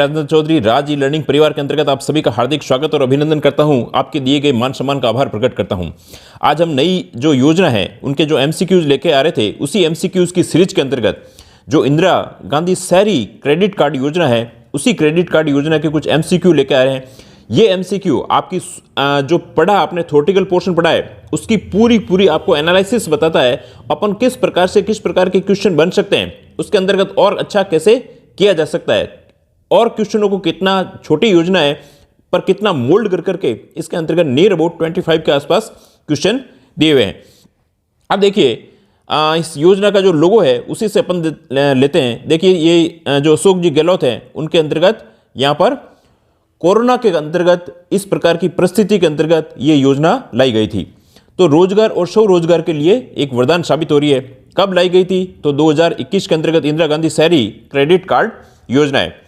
राजेंद्र चौधरी राज e learning परिवार के अंतर्गत आप सभी का हार्दिक स्वागत और अभिनंदन करता हूं। आपके दिए गए मान सम्मान का आभार प्रकट करता हूं। आज हम नई जो योजना है उनके जो एमसीक्यूज लेके आ रहे थे, उसी एमसीक्यूज की सीरीज के अंतर्गत जो इंदिरा गांधी शहरी क्रेडिट कार्ड योजना है, उसी क्रेडिट कार्ड योजना के कुछ एमसीक्यू लेके आ रहे हैं। ये एमसीक्यू आपकी जो पढ़ा आपने थ्योरेटिकल पोर्शन पढ़ा है उसकी पूरी आपको एनालिसिस बताता है। अपन किस प्रकार के क्वेश्चन बन सकते हैं, उसके अंतर्गत और अच्छा कैसे किया जा सकता है, और क्वेश्चनों को कितना छोटी योजना है पर कितना मोल्ड कर करके इसके अंतर्गत नियर अबाउट 25 के आसपास क्वेश्चन दिए हुए हैं। अब देखिए इस योजना का जो लोगो है उसी से अपन लेते हैं। देखिए ये जो अशोक जी गहलोत हैं उनके अंतर्गत यहाँ पर कोरोना के अंतर्गत इस प्रकार की परिस्थिति के अंतर्गत ये योजना लाई गई थी, तो रोजगार और स्वरोजगार के लिए एक वरदान साबित हो रही है। कब लाई गई थी? तो 2021 के अंतर्गत इंदिरा गांधी शहरी क्रेडिट कार्ड योजना है।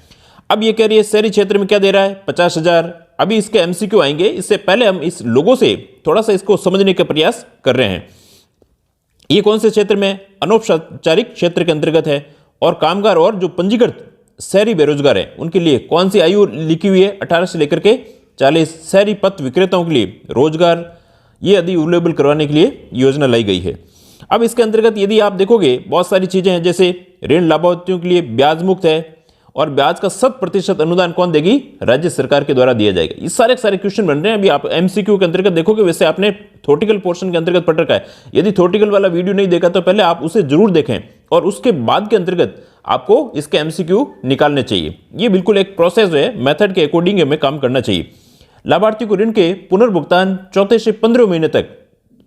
अब ये कह रही है शहरी क्षेत्र में क्या दे रहा है? 50,000। अभी इसके एमसीक्यू आएंगे, इससे पहले हम इस लोगों से थोड़ा सा इसको समझने का प्रयास कर रहे हैं। ये कौन से क्षेत्र में? अनौपचारिक क्षेत्र के अंतर्गत है। और कामगार और जो पंजीकृत शहरी बेरोजगार है उनके लिए कौन सी आयु लिखी हुई है? 18 से लेकर के 40। शहरी पथ विक्रेताओं के लिए रोजगार ये यदि अवेलेबल करवाने के लिए योजना लाई गई है। अब इसके अंतर्गत यदि आप देखोगे बहुत सारी चीजें हैं, जैसे ऋण लाभार्थियों के लिए ब्याज मुक्त है और ब्याज का 100% अनुदान कौन देगी? राज्य सरकार के द्वारा दिया जाएगा। ये सारे क्वेश्चन बन रहे हैं। अभी आप एमसीक्यू के अंतर्गत देखोगे, वैसे आपने थ्योरेटिकल पोर्शन के अंतर्गत पढ़ रखा है। यदि थ्योरेटिकल वाला वीडियो नहीं देखा तो पहले आप उसे जरूर देखें और उसके बाद के अंतर्गत आपको इसके एमसीक्यू निकालने चाहिए। ये बिल्कुल एक प्रोसेस है, मेथड के अकॉर्डिंग हमें काम करना चाहिए। लाभार्थी को ऋण के पुनर्भुगतान चौथे से 15 महीने तक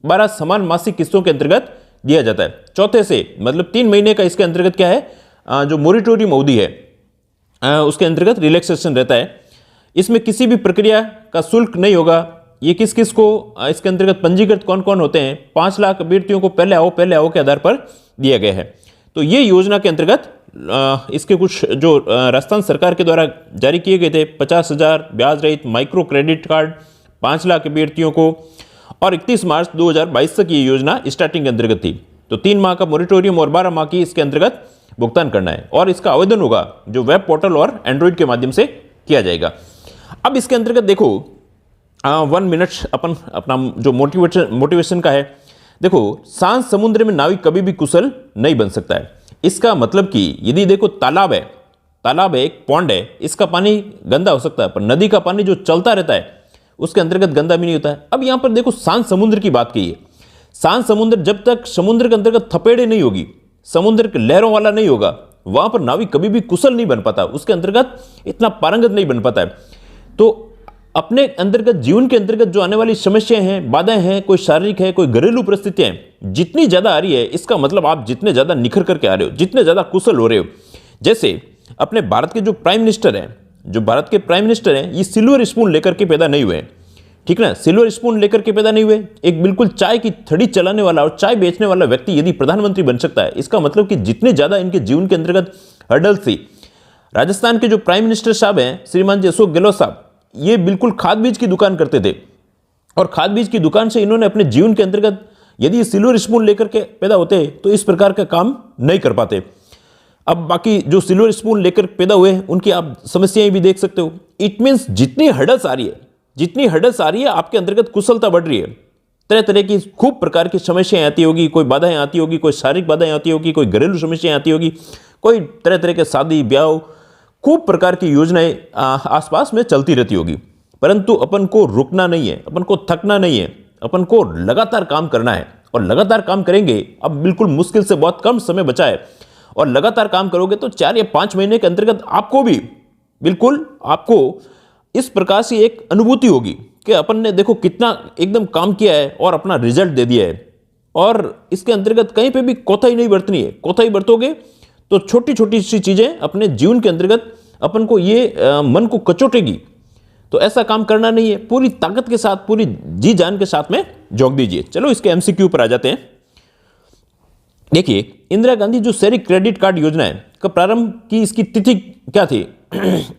12 समान मासिक किस्तों के अंतर्गत दिया जाता है। चौथे से मतलब 3 महीने का इसके अंतर्गत क्या है, जो मोरिटोरियम अवधि है उसके अंतर्गत रिलैक्सेशन रहता है। इसमें किसी भी प्रक्रिया का शुल्क नहीं होगा। ये किस किस को इसके अंतर्गत पंजीकृत कौन कौन होते हैं? 5 लाख अभ्यर्थियों को पहले आओ के आधार पर दिया गया है। तो ये योजना के अंतर्गत इसके कुछ जो राजस्थान सरकार के द्वारा जारी किए गए थे, 50,000 ब्याज रहित माइक्रो क्रेडिट कार्ड 5 लाख अभ्यर्थियों को, और 31 मार्च 2022 तक ये योजना स्टार्टिंग के अंतर्गत थी। तो 3 माह का मोरिटोरियम और 12 माह की इसके अंतर्गत भुगतान करना है, और इसका आवेदन होगा जो वेब पोर्टल और एंड्रॉइड के माध्यम से किया जाएगा। अब इसके अंतर्गत देखो 1 मिनट अपन अपना जो मोटिवेशन का है। देखो, शांत समुद्र में नाविक कभी भी कुशल नहीं बन सकता है। इसका मतलब कि यदि देखो तालाब है, एक पॉन्ड है, इसका पानी गंदा हो सकता है, पर नदी का पानी जो चलता रहता है उसके अंतर्गत गंदा भी नहीं होता है। अब यहां पर देखो शांत समुद्र की बात की है। शांत समुद्र, जब तक समुद्र के अंतर्गत थपेड़े नहीं होगी, समुद्र के लहरों वाला नहीं होगा, वहां पर नाविक कभी भी कुशल नहीं बन पाता, उसके अंतर्गत इतना पारंगत नहीं बन पाता है। तो अपने अंतर्गत जीवन के अंतर्गत जो आने वाली समस्याएं हैं, बाधाएं हैं, कोई शारीरिक है, कोई घरेलू परिस्थितियां हैं, जितनी ज्यादा आ रही है, इसका मतलब आप जितने ज्यादा निखर करके आ रहे हो, जितने ज्यादा कुशल हो रहे हो। जैसे अपने भारत के जो प्राइम मिनिस्टर हैं, ये सिल्वर स्पून लेकर के पैदा नहीं हुए हैं, ठीक ना? सिल्वर स्पून लेकर के पैदा नहीं हुए। एक बिल्कुल चाय की थड़ी चलाने वाला और चाय बेचने वाला व्यक्ति यदि प्रधानमंत्री बन सकता है, इसका मतलब कि जितने ज्यादा इनके जीवन के अंतर्गत हर्डल्स थी। राजस्थान के जो प्राइम मिनिस्टर साहब हैं, श्रीमान जी अशोक गहलोत साहब, ये बिल्कुल खाद बीज की दुकान करते थे, और खाद बीज की दुकान से इन्होंने अपने जीवन के अंतर्गत यदि सिल्वर स्पून लेकर के पैदा होते तो इस प्रकार का काम नहीं कर पाते। अब बाकी जो सिल्वर स्पून लेकर पैदा हुए उनकी आप समस्याएं भी देख सकते हो। इट मीन्स जितनी हर्डल्स आ रही है आपके अंतर्गत कुशलता बढ़ रही है। तरह तरह की खूब प्रकार की समस्याएं आती होगी, कोई बाधाएं आती होगी, कोई शारीरिक बाधाएं आती होगी, कोई घरेलू समस्याएं आती होगी, कोई तरह के शादी ब्याह, खूब प्रकार की योजनाएं आसपास में चलती रहती होगी। परंतु अपन को रुकना नहीं है, अपन को थकना नहीं है, अपन को लगातार काम करना है, और लगातार काम करेंगे। अब बिल्कुल मुश्किल से बहुत कम समय बचा है, और लगातार काम करोगे तो 4 या 5 महीने के अंतर्गत आपको भी बिल्कुल आपको इस प्रकार से एक अनुभूति होगी कि अपन ने देखो कितना एकदम काम किया है और अपना रिजल्ट दे दिया है। और इसके अंतर्गत कहीं पे भी कोताही नहीं बरतनी है। कोताही बरतोगे तो छोटी छोटी सी चीजें अपने जीवन के अंतर्गत अपन को ये मन को कचोटेगी। तो ऐसा काम करना नहीं है, पूरी ताकत के साथ, पूरी जी जान के साथ में झोंक दीजिए। चलो इसके एमसीक्यू पर आ जाते हैं। देखिए, इंदिरा गांधी जो शहरी क्रेडिट कार्ड योजना है का प्रारंभ की इसकी तिथि क्या थी?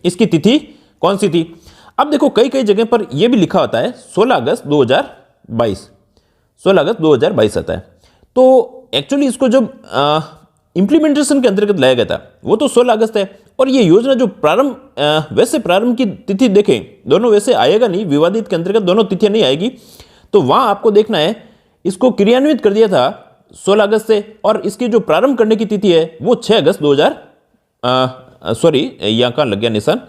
इसकी तिथि कौन सी थी? अब देखो कई जगह पर यह भी लिखा होता है 16 अगस्त 2022 आता है। तो एक्चुअली इसको जब इम्प्लीमेंटेशन के अंतर्गत लाया गया था वो तो 16 अगस्त है, और ये योजना जो प्रारंभ वैसे प्रारंभ की तिथि देखें, दोनों वैसे आएगा नहीं, विवादित के अंतर्गत दोनों तिथियां नहीं आएगी, तो वहां आपको देखना है इसको क्रियान्वित कर दिया था 16 अगस्त से, और इसकी जो प्रारंभ करने की तिथि है वो 6 अगस्त 2000 सॉरी यहाँ कहाँ लग गया निशान,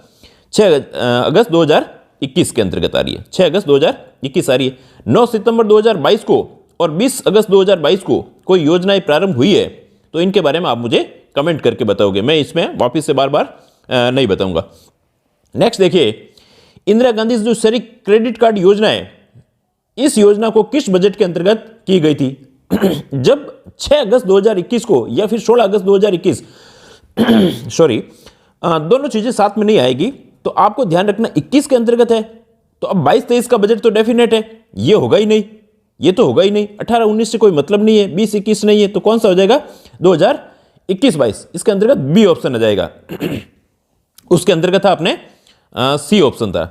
6 अगस्त 2021 के अंतर्गत आ रही है, 6 अगस्त 2021 आ रही है। 9 सितंबर 2022 को और 20 अगस्त 2022 को कोई योजनाएं प्रारंभ हुई है तो इनके बारे में आप मुझे कमेंट करके बताओगे, मैं इसमें वापस से बार बार नहीं बताऊंगा। नेक्स्ट देखिए, इंदिरा गांधी जो शहरी क्रेडिट कार्ड योजना है, इस योजना को किस बजट के अंतर्गत की गई थी? जब 6 अगस्त 2021 को या फिर 16 अगस्त 2021 सॉरी दोनों चीजें साथ में नहीं आएगी, तो आपको ध्यान रखना 21 के अंतर्गत है, तो अब 22-23 का बजट तो डेफिनेट है, ये होगा ही नहीं, ये तो होगा ही नहीं। 18-19 से कोई मतलब नहीं है, 20-21 नहीं है, तो कौन सा हो जाएगा? 2021-22, इसके अंतर्गत बी ऑप्शन आ जाएगा। उसके अंतर्गत था अपने सी ऑप्शन था।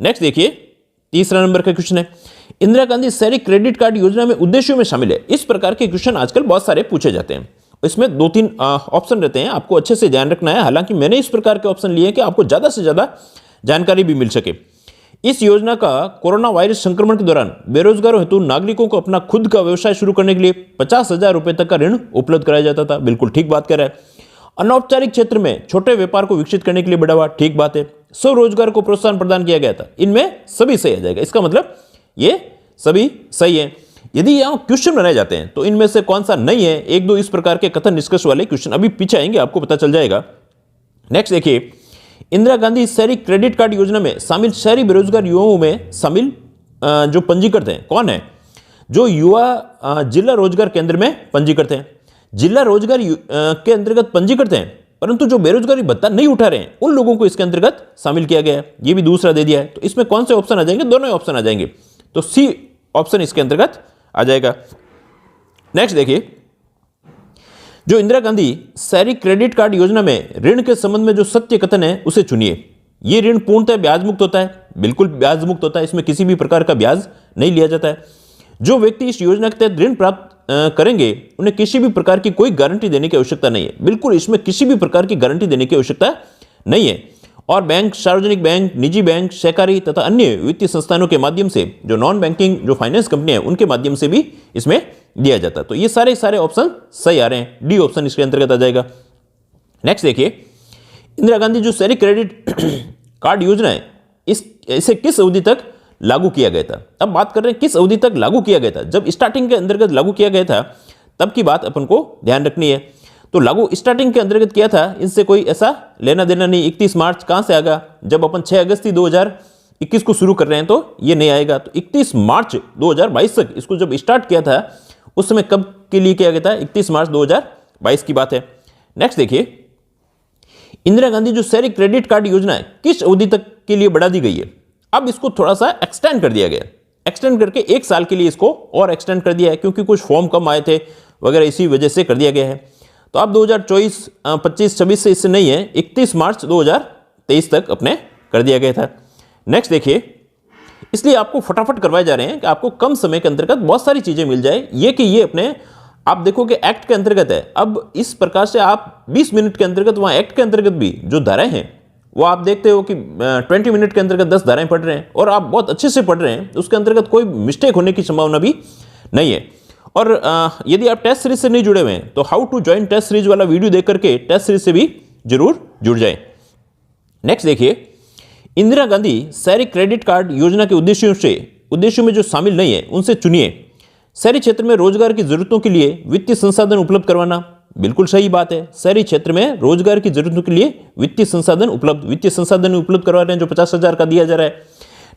नेक्स्ट देखिए, तीसरा नंबर का क्वेश्चन है, इंदिरा गांधी शहरी क्रेडिट कार्ड योजना में उद्देश्यों में शामिल है। इस प्रकार के क्वेश्चन आजकल बहुत सारे पूछे जाते हैं, इसमें 2-3 ऑप्शन रहते हैं, आपको अच्छे से ध्यान रखना है। हालांकि मैंने इस प्रकार के ऑप्शन लिए कि आपको ज्यादा से ज्यादा जानकारी भी मिल सके। इस योजना का कोरोना वायरस संक्रमण के दौरान बेरोजगारों हेतु नागरिकों को अपना खुद का व्यवसाय शुरू करने के लिए 50,000 रुपए तक का ऋण उपलब्ध कराया जाता था। बिल्कुल ठीक बात कर रहा है। अनौपचारिक क्षेत्र में छोटे व्यापार को विकसित करने के लिए बढ़ावा, ठीक बात है। स्वरोजगार को प्रोत्साहन प्रदान किया गया था, इनमें सभी सही आ जाएगा। इसका मतलब ये सभी सही है। यदि यहां क्वेश्चन बनाए जाते हैं तो इनमें से कौन सा नहीं है, 1-2 इस प्रकार के कथन निष्कर्ष वाले क्वेश्चन अभी पीछे आएंगे, आपको पता चल जाएगा। नेक्स्ट देखिए, इंदिरा गांधी शहरी क्रेडिट कार्ड योजना में शामिल शहरी बेरोजगार युवाओं में शामिल जो पंजीकृत हैं कौन है? जो युवा जिला रोजगार केंद्र में पंजीकृत हैं, जिला रोजगार के अंतर्गत पंजीकृत हैं, परंतु जो बेरोजगारी भत्ता नहीं उठा रहे हैं उन लोगों को इसके अंतर्गत शामिल किया गया है। ये भी दूसरा दे दिया है, तो इसमें कौन से ऑप्शन आ जाएंगे? दोनों ही ऑप्शन आ जाएंगे, तो सी ऑप्शन इसके अंतर्गत आ जाएगा। नेक्स्ट देखिए, जो इंदिरा गांधी शहरी क्रेडिट कार्ड योजना में ऋण के संबंध में जो सत्य कथन है उसे चुनिए। यह ऋण पूर्णतः ब्याज मुक्त होता है, बिल्कुल ब्याज मुक्त होता है, इसमें किसी भी प्रकार का ब्याज नहीं लिया जाता है। जो व्यक्ति इस योजना के तहत ऋण प्राप्त करेंगे उन्हें किसी भी प्रकार की कोई गारंटी देने की आवश्यकता नहीं है, बिल्कुल इसमें किसी भी प्रकार की गारंटी देने की आवश्यकता नहीं है। और बैंक, सार्वजनिक बैंक, निजी बैंक, सहकारी तथा अन्य वित्तीय संस्थानों के माध्यम से, जो नॉन बैंकिंग जो फाइनेंस कंपनी है उनके माध्यम से भी इसमें दिया जाता है। तो ये सारे ऑप्शन सही आ रहे हैं, डी ऑप्शन इसके अंतर्गत आ जाएगा। नेक्स्ट देखिए, इंदिरा गांधी जो शहरी क्रेडिट कार्ड योजना है इसे किस अवधि तक लागू किया गया था? अब बात कर रहे हैं किस अवधि तक लागू किया गया था। जब स्टार्टिंग के अंतर्गत लागू किया गया था तब की बात अपन को ध्यान रखनी है। तो लागू स्टार्टिंग के अंतर्गत किया था, इनसे कोई ऐसा लेना देना नहीं। 31 मार्च कहां से आएगा? जब अपन 6 अगस्त 2021 को शुरू कर रहे हैं तो ये नहीं आएगा। तो 31 मार्च 2022 तक इसको जब स्टार्ट किया था उस समय कब के लिए किया गया था? 31 मार्च 2022 की बात है। नेक्स्ट देखिए, इंदिरा गांधी जो शहरी क्रेडिट कार्ड योजना है किस अवधि तक के लिए बढ़ा दी गई है? अब इसको थोड़ा सा एक्सटेंड कर दिया गया, एक्सटेंड करके 1 साल के लिए इसको और एक्सटेंड कर दिया है, क्योंकि कुछ फॉर्म कम आए थे वगैरह, इसी वजह से कर दिया गया है। तो अब 2024, 25, 26 से इससे नहीं है, 31 मार्च 2023 तक अपने कर दिया गया था। नेक्स्ट देखिए, इसलिए आपको फटाफट करवाए जा रहे हैं कि आपको कम समय के अंतर्गत बहुत सारी चीजें मिल जाए। ये कि ये अपने आप देखो कि एक्ट के अंतर्गत है। अब इस प्रकार से आप 20 मिनट के अंतर्गत वहां एक्ट के अंतर्गत भी जो धाराएं हैं वो आप देखते हो कि 20 मिनट के अंतर्गत 10 धाराएं पढ़ रहे हैं और आप बहुत अच्छे से पढ़ रहे हैं, उसके अंतर्गत कोई मिस्टेक होने की संभावना भी नहीं है। और यदि आप टेस्ट सीरीज से नहीं जुड़े हुए हैं तो how to join test series वाला वीडियो देख करके टेस्ट सीरीज से भी जरूर जुड़ जाएं। नेक्स्ट देखिए, इंदिरा गांधी शहरी क्रेडिट कार्ड योजना के उद्देश्यों में जो शामिल नहीं है उनसे चुनिए। शहरी क्षेत्र में रोजगार की जरूरतों के लिए वित्तीय संसाधन उपलब्ध करवाना, बिल्कुल सही बात है। शहरी क्षेत्र में रोजगार की जरूरतों के लिए वित्तीय संसाधन उपलब्ध करवा रहे हैं, जो 50,000 का दिया जा रहा है।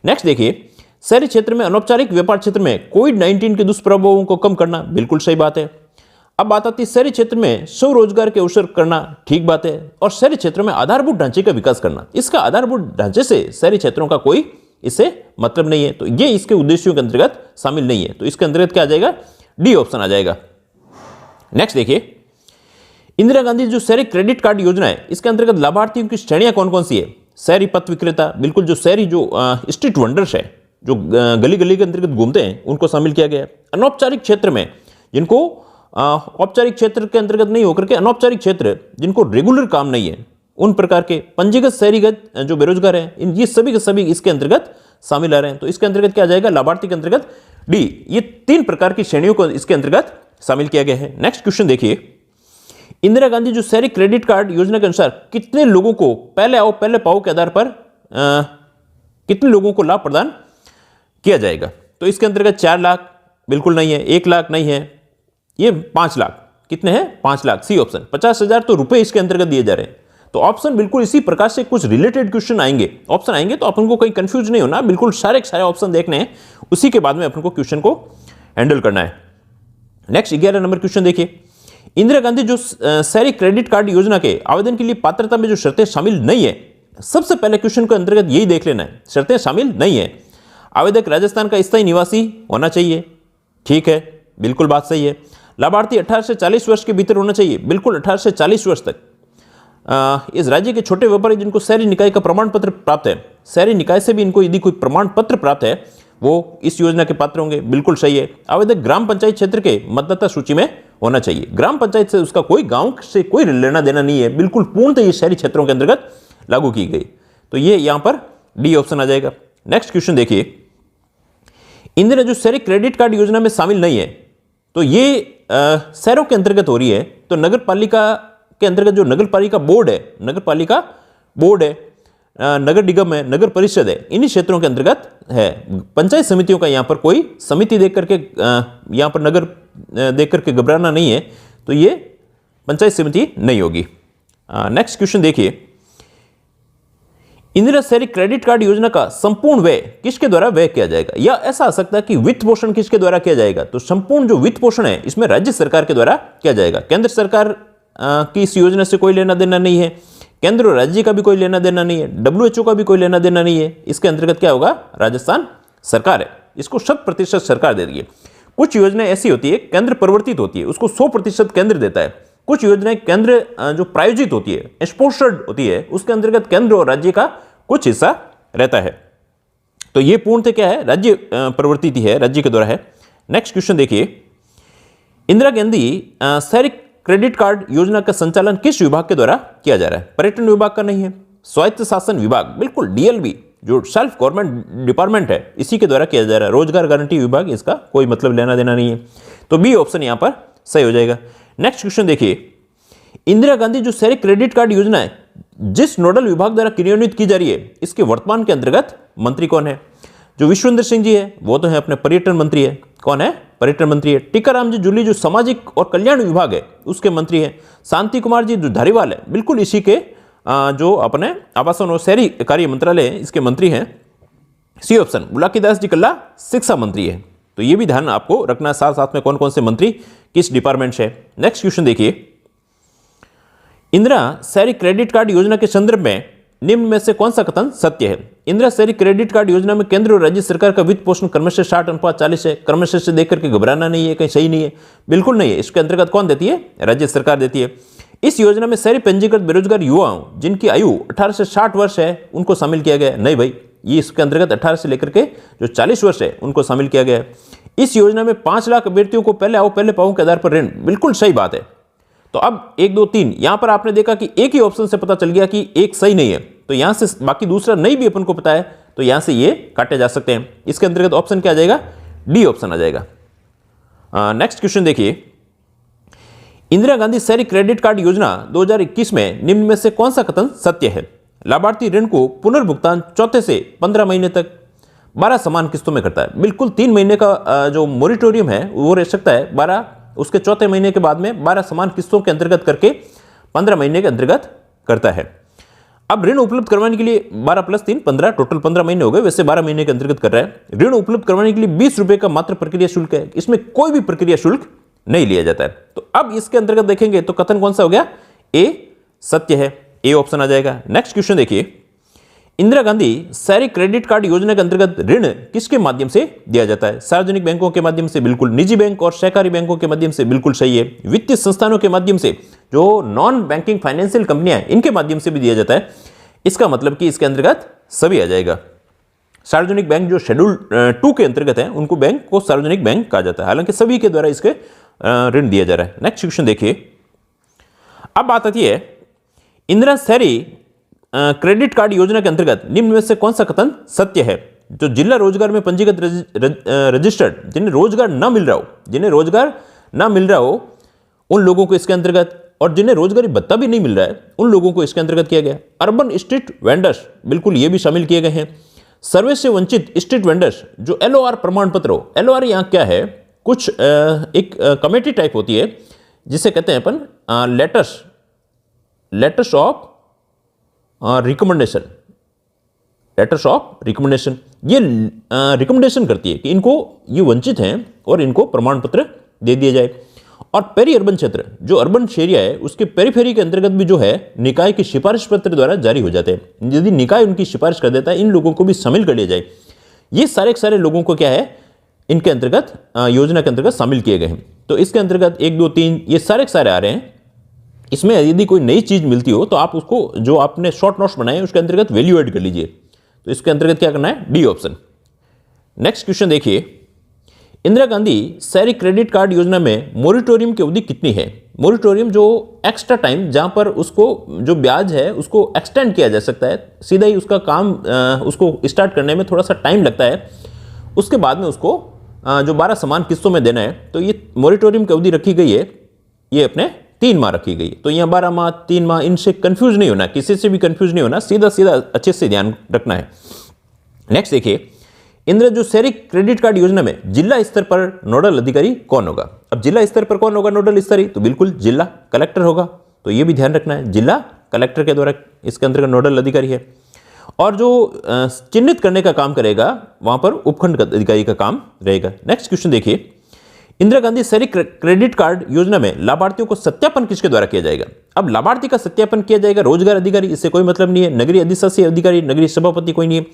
नेक्स्ट देखिए, शहरी क्षेत्र में अनौपचारिक व्यापार क्षेत्र में कोविड-19 के दुष्प्रभावों को कम करना, बिल्कुल सही बात है। अब बात आती है शहरी क्षेत्र में स्वरोजगार के अवसर करना, ठीक बात है। और शहरी क्षेत्रों में आधारभूत ढांचे का विकास करना, इसका आधारभूत ढांचे से शहरी क्षेत्रों का कोई इससे मतलब नहीं है, तो ये इसके उद्देश्यों के अंतर्गत शामिल नहीं है। तो इसके अंतर्गत क्या आ जाएगा? डी ऑप्शन आ जाएगा। नेक्स्ट देखिए, इंदिरा गांधी जो शहरी क्रेडिट कार्ड योजना है इसके अंतर्गत लाभार्थियों की श्रेणियां कौन कौन सी है? शहरी पथ विक्रेता, बिल्कुल जो शहरी जो स्ट्रीट वेंडर्स है, जो गली गली के अंतर्गत घूमते हैं, उनको शामिल किया गया है। अनौपचारिक क्षेत्र में जिनको औपचारिक क्षेत्र के अंतर्गत नहीं होकर के अनौपचारिक क्षेत्र जिनको रेगुलर काम नहीं है उन प्रकार के पंजीकृत शहरीगत जो बेरोजगार हैं, ये सभी के सभी इसके अंतर्गत शामिल आ रहे हैं। तो इसके अंतर्गत क्या आ जाएगा, लाभार्थी के अंतर्गत डी। ये 3 प्रकार की श्रेणियों को इसके अंतर्गत शामिल किया गया है। नेक्स्ट क्वेश्चन देखिए, इंदिरा गांधी जो शहरी क्रेडिट कार्ड योजना के अनुसार कितने लोगों को पहले आओ पहले पाओ के आधार पर कितने लोगों को लाभ प्रदान किया जाएगा। तो इसके अंतर्गत 4 लाख बिल्कुल नहीं है, 1 लाख नहीं है, ये 5 लाख। कितने हैं, 5 लाख, सी ऑप्शन। 50,000 तो रुपए इसके अंतर्गत दिए जा रहे हैं। तो ऑप्शन बिल्कुल इसी प्रकार से कुछ रिलेटेड क्वेश्चन आएंगे, ऑप्शन आएंगे तो अपन को कहीं कंफ्यूज नहीं होना, बिल्कुल सारे ऑप्शन देखने हैं, उसी के बाद में अपन को क्वेश्चन को हैंडल करना है। नेक्स्ट 11 नंबर क्वेश्चन देखिए, इंदिरा गांधी जो शहरी क्रेडिट कार्ड योजना के आवेदन के लिए पात्रता में जो शर्तें शामिल नहीं है, सबसे पहले क्वेश्चन के अंतर्गत यही देख लेना है, शर्तें शामिल नहीं है। आवेदक राजस्थान का स्थायी निवासी होना चाहिए, ठीक है, बिल्कुल बात सही है। लाभार्थी 18 से 40 वर्ष के भीतर होना चाहिए, बिल्कुल 18 से 40 वर्ष तक। इस राज्य के छोटे व्यापारी जिनको शहरी निकाय का प्रमाण पत्र प्राप्त है, शहरी निकाय से भी इनको यदि कोई प्रमाण पत्र प्राप्त है, वो इस योजना के पात्र होंगे, बिल्कुल सही है। आवेदक ग्राम पंचायत क्षेत्र के मतदाता सूची में होना चाहिए, ग्राम पंचायत से उसका कोई गांव से कोई लेना देना नहीं है, बिल्कुल पूर्णतः ये शहरी क्षेत्रों के अंतर्गत लागू की गई। तो ये यहां पर डी ऑप्शन आ जाएगा। नेक्स्ट क्वेश्चन देखिए, इंदिरा जो शहरी क्रेडिट कार्ड योजना में शामिल नहीं है, तो ये शहरों के अंतर्गत हो रही है, तो नगर पालिका के अंतर्गत जो नगर पालिका बोर्ड है, नगर पालिका बोर्ड है, नगर निगम है, नगर परिषद है, इन्हीं क्षेत्रों के अंतर्गत है। पंचायत समितियों का यहाँ पर कोई समिति देख करके यहाँ पर नगर देख करके घबराना नहीं है, तो ये पंचायत समिति नहीं होगी। नेक्स्ट क्वेश्चन देखिए, इंदिरा शहरी क्रेडिट कार्ड योजना का संपूर्ण व्यय किसके द्वारा व्यय किया जाएगा, या ऐसा आ सकता है कि वित्त पोषण किसके द्वारा किया जाएगा। तो संपूर्ण जो वित्त पोषण है इसमें राज्य सरकार के द्वारा किया जाएगा। केंद्र सरकार की इस योजना से कोई लेना देना नहीं है, केंद्र और राज्य का भी कोई लेना देना नहीं है, WHO का भी कोई लेना देना नहीं है। इसके अंतर्गत क्या होगा, राजस्थान सरकार है, इसको 100% सरकार दे रही है। कुछ योजनाएं ऐसी होती है केंद्र प्रवर्तित होती है, उसको 100% केंद्र देता है। कुछ योजनाएं केंद्र जो प्रायोजित होती है, स्पॉन्सर्ड होती है, उसके अंतर्गत केंद्र और राज्य का कुछ हिस्सा रहता है। तो ये पूर्णतः क्या है, राज्य प्रवर्तित है, राज्य के द्वारा है। नेक्स्ट क्वेश्चन देखिए, इंदिरा गांधी शहरी क्रेडिट कार्ड योजना का संचालन किस विभाग के द्वारा किया जा रहा है। पर्यटन विभाग का नहीं है, स्वायत्त शासन विभाग, बिल्कुल DLV जो सेल्फ गवर्नमेंट डिपार्टमेंट है, इसी के द्वारा किया जा रहा है। रोजगार गारंटी विभाग, इसका कोई मतलब लेना देना नहीं है, तो बी ऑप्शन यहां पर सही हो जाएगा। नेक्स्ट क्वेश्चन देखिए, इंदिरा गांधी जो शहरी क्रेडिट कार्ड योजना है जिस नोडल विभाग द्वारा क्रियान्वित की जा रही है, इसके वर्तमान के अंतर्गत मंत्री कौन है। जो विश्वेंद्र सिंह जी है वो तो है अपने पर्यटन मंत्री है, कौन है, पर्यटन मंत्री है। टीकाराम जी जूली जो सामाजिक और कल्याण विभाग है उसके मंत्री है। शांति कुमार जी जो धारीवाल है, बिल्कुल इसी के जो अपने आवासन और शहरी कार्य मंत्रालय है, इसके मंत्री हैं। C option. बुलाकीदास जी कल्ला शिक्षा मंत्री है, तो ये भी ध्यान आपको रखना, साथ साथ में कौन कौन से मंत्री किस डिपार्टमेंट से। नेक्स्ट क्वेश्चन देखिए, इंदिरा शहरी क्रेडिट कार्ड योजना के संदर्भ में निम्न में से कौन सा कथन सत्य है। इंदिरा शहरी क्रेडिट कार्ड योजना में केंद्र और राज्य सरकार का वित्त पोषण क्रमशः 60:40 है। क्रमशः से देख करके घबराना नहीं है, कहीं सही नहीं है, बिल्कुल नहीं है। इसके अंतर्गत कौन देती है, राज्य सरकार देती है। इस योजना में शहरी पंजीकृत बेरोजगार युवाओं जिनकी आयु 18 से 60 वर्ष है उनको शामिल किया गया है। नहीं भाई, ये इसके अंतर्गत 18 से लेकर के जो 40 वर्ष है उनको शामिल किया गया है। इस योजना में 5 लाख अभ्यर्थियों को पहले आओ पहले पाओ के आधार पर ऋण, बिल्कुल सही बात है। तो अब 1 2 3 यहां पर आपने देखा कि एक ही ऑप्शन से पता चल गया कि एक सही नहीं है, तो यहां से बाकी दूसरा नहीं भी अपन को पता है, तो यहां से ये काटे जा सकते हैं। इसके अंतर्गत ऑप्शन क्या आ जाएगा, डी ऑप्शन आ जाएगा। नेक्स्ट क्वेश्चन देखिए, इंदिरा गांधी शहरी क्रेडिट कार्ड योजना 2021 में निम्न में से कौन सा कथन सत्य है। लाभार्थी ऋण को पुनर्भुगतान चौथे से 15 महीने तक 12 समान किस्तों में करता है। बिल्कुल 3 महीने का जो मोरिटोरियम है वो रह सकता है, 12 उसके चौथे महीने के बाद में 12 समान किस्तों के अंतर्गत करके 15 महीने के अंतर्गत करता है। अब ऋण उपलब्ध करवाने के लिए 12 + 3 15, टोटल 15 महीने हो गए, वैसे 12 महीने के अंतर्गत कर रहा है। ऋण उपलब्ध करवाने के लिए 20 रुपए का मात्र प्रक्रिया शुल्क है, इसमें कोई भी प्रक्रिया शुल्क नहीं लिया जाता है। तो अब इसके अंतर्गत देखेंगे तो कथन कौन सा हो गया, ए सत्य है, ए ऑप्शन आ जाएगा। नेक्स्ट क्वेश्चन देखिए, इंदिरा गांधी शहरी क्रेडिट कार्ड योजना के अंतर्गत ऋण किसके माध्यम से दिया जाता है। सार्वजनिक बैंकों के माध्यम से, बिल्कुल। निजी बैंक और सहकारी बैंकों के माध्यम से, बिल्कुल सही है। वित्तीय संस्थानों के माध्यम से, जो नॉन बैंकिंग फाइनेंशियल कंपनियां हैं इनके माध्यम से भी दिया जाता है। इसका मतलब कि इसके अंतर्गत सभी आ जाएगा। सार्वजनिक बैंक जो शेड्यूल 2 के अंतर्गत है उनको बैंक को सार्वजनिक बैंक कहा जाता है, हालांकि सभी के द्वारा इसके ऋण दिया जा रहा है। नेक्स्ट क्वेश्चन देखिए, अब बात आती है, इंदिरा शहरी क्रेडिट कार्ड योजना के अंतर्गत निम्न में से कौन सा कथन सत्य है? जो जिला रोजगार में पंजीकृत रजिस्टर्ड जिन्हें रोजगार ना मिल रहा हो उन लोगों को इसके अंतर्गत, और जिन्हें रोजगारी भत्ता भी नहीं मिल रहा है उन लोगों को इसके अंतर्गत किया गया। अर्बन स्ट्रीट वेंडर्स, बिल्कुल ये भी शामिल किए गए हैं। सर्वे से वंचित स्ट्रीट वेंडर्स, जो LOR प्रमाण पत्र हो, LOR यहाँ क्या है, कुछ एक कमेटी टाइप होती है जिसे कहते हैं अपन लेटर्स ऑफ रिकमेंडेशन। ये रिकमेंडेशन करती है कि इनको ये वंचित हैं और इनको प्रमाण पत्र दे दिया जाए। और पेरी अर्बन क्षेत्र, जो अर्बन एरिया है उसके पेरीफेरी के अंतर्गत भी जो है निकाय की सिफारिश पत्र द्वारा जारी हो जाते हैं। यदि निकाय उनकी सिफारिश कर देता है, इन लोगों को भी शामिल कर लिया जाए। ये सारे लोगों को क्या है, इनके अंतर्गत योजना के अंतर्गत शामिल किए गए हैं। तो इसके अंतर्गत 1, 2, 3 ये सारे आ रहे हैं। इसमें यदि कोई नई चीज मिलती हो तो आप उसको, जो आपने शॉर्ट नोट्स बनाए उसके अंतर्गत वैल्यू ऐड कर लीजिए। तो इसके अंतर्गत क्या करना है, डी ऑप्शन। नेक्स्ट क्वेश्चन देखिए, इंदिरा गांधी शहरी क्रेडिट कार्ड योजना में मोरिटोरियम की अवधि कितनी है? मोरिटोरियम जो एक्स्ट्रा टाइम, जहां पर उसको जो ब्याज है उसको एक्सटेंड किया जा सकता है, सीधा ही उसका काम उसको स्टार्ट करने में थोड़ा सा टाइम लगता है, उसके बाद में उसको जो 12 समान किस्तों में देना है। तो ये मोरिटोरियम की अवधि रखी गई है, ये अपने 3 माह रखी गई। तो यहाँ 12 माह 3 माह, इनसे कंफ्यूज नहीं होना, किसी से भी कंफ्यूज नहीं होना, सीधा अच्छे से ध्यान रखना है। नेक्स्ट देखिए, इंदिरा जो शहरी क्रेडिट कार्ड योजना में जिला स्तर पर नोडल अधिकारी कौन होगा? अब जिला स्तर पर कौन होगा नोडल अधिकारी? तो बिल्कुल जिला कलेक्टर होगा। तो ये भी ध्यान रखना है, जिला कलेक्टर के द्वारा इसके अंतर्गत नोडल अधिकारी है। और जो चिन्हित करने का काम करेगा वहां पर उपखंड अधिकारी का काम रहेगा। नेक्स्ट क्वेश्चन देखिए, इंदिरा गांधी शहरी क्रेडिट कार्ड योजना में लाभार्थियों को सत्यापन किसके द्वारा किया जाएगा? अब लाभार्थी का सत्यापन किया जाएगा रोजगार अधिकारी, इससे कोई मतलब नहीं है। नगरीय अधिशासी अधिकारी, नगरीय सभापति कोई नहीं है।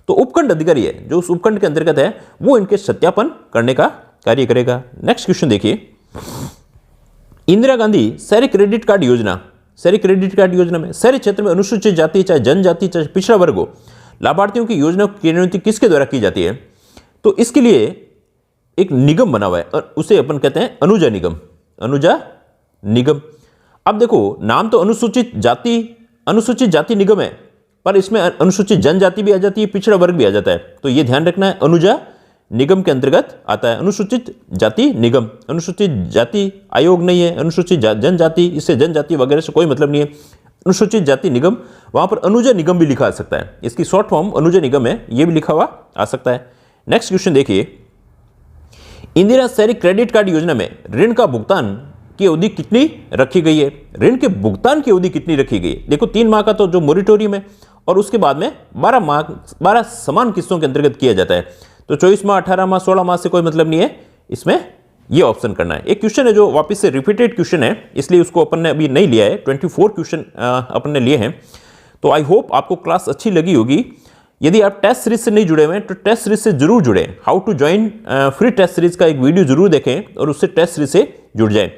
तो उपखंड अधिकारी है, जो उस उपखंड के अंतर्गत है, वो इनके सत्यापन करने का कार्य करेगा। नेक्स्ट क्वेश्चन देखिए, इंदिरा गांधी शहरी क्रेडिट कार्ड योजना में शहरी क्षेत्र में अनुसूचित जाति, चाहे जनजाति, चाहे पिछड़ा वर्ग हो, लाभार्थियों की योजना की क्रियान्वित किसके द्वारा की जाती है? तो इसके लिए एक निगम बना हुआ है और उसे अपन कहते हैं अनुजा निगम। अब देखो, नाम तो अनुसूचित जाति निगम है, पर इसमें अनुसूचित जनजाति भी आ जाती है, पिछड़ा वर्ग भी आ जाता है। तो ये ध्यान रखना है, अनुजा निगम के अंतर्गत आता है अनुसूचित जाति निगम। अनुसूचित जाति आयोग नहीं है, अनुसूचित जनजाति, इससे जनजाति वगैरह से कोई मतलब नहीं है। अनुसूचित जाति निगम, वहां पर अनुजा निगम भी लिखा आ सकता है, इसकी शॉर्ट फॉर्म अनुजा निगम है, ये भी लिखा हुआ आ सकता है। नेक्स्ट क्वेश्चन देखिए, इंदिरा शहरी क्रेडिट कार्ड योजना में ऋण का भुगतान की अवधि कितनी रखी गई है? ऋण के भुगतान की अवधि कितनी रखी गई है? देखो, 3 माह का तो जो मोरिटोरियम है, और उसके बाद में 12 समान किस्तों के अंतर्गत किया जाता है। तो 24 माह, 18 माह, 16 माह से कोई मतलब नहीं है, इसमें ये ऑप्शन करना है। एक क्वेश्चन है जो वापस से रिपीटेड क्वेश्चन है, इसलिए उसको अपन ने अभी नहीं लिया है। 24 क्वेश्चन अपन ने लिए हैं। तो आई होप आपको क्लास अच्छी लगी होगी। यदि आप टेस्ट सीरीज से नहीं जुड़े हुए हैं तो टेस्ट सीरीज से जरूर जुड़े। How to join free test series का एक वीडियो जरूर देखें और उससे टेस्ट सीरीज से जुड़ जाएं।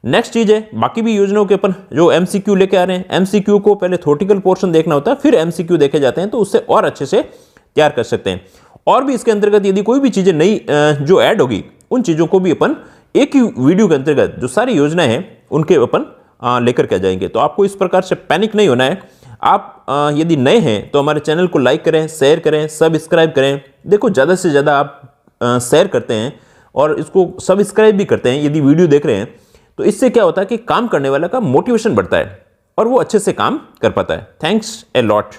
नेक्स्ट चीज है, बाकी भी योजनाओं के अपन जो MCQ लेके आ रहे हैं, MCQ को पहले थ्योरेटिकल पोर्शन देखना होता है, फिर MCQ देखे जाते हैं, तो उससे और अच्छे से तैयार कर सकते हैं। और भी इसके अंतर्गत यदि कोई भी चीजें नई जो ऐड होगी, उन चीजों को भी अपन एक ही वीडियो के अंतर्गत जो सारी योजनाएं हैं उनके अपन लेकर के जाएंगे। तो आपको इस प्रकार से पैनिक नहीं होना है। आप यदि नए हैं तो हमारे चैनल को लाइक करें, शेयर करें, सब्सक्राइब करें। देखो, ज़्यादा से ज़्यादा आप शेयर करते हैं और इसको सब्सक्राइब भी करते हैं यदि वीडियो देख रहे हैं, तो इससे क्या होता है कि काम करने वाला का मोटिवेशन बढ़ता है और वो अच्छे से काम कर पाता है। Thanks a lot.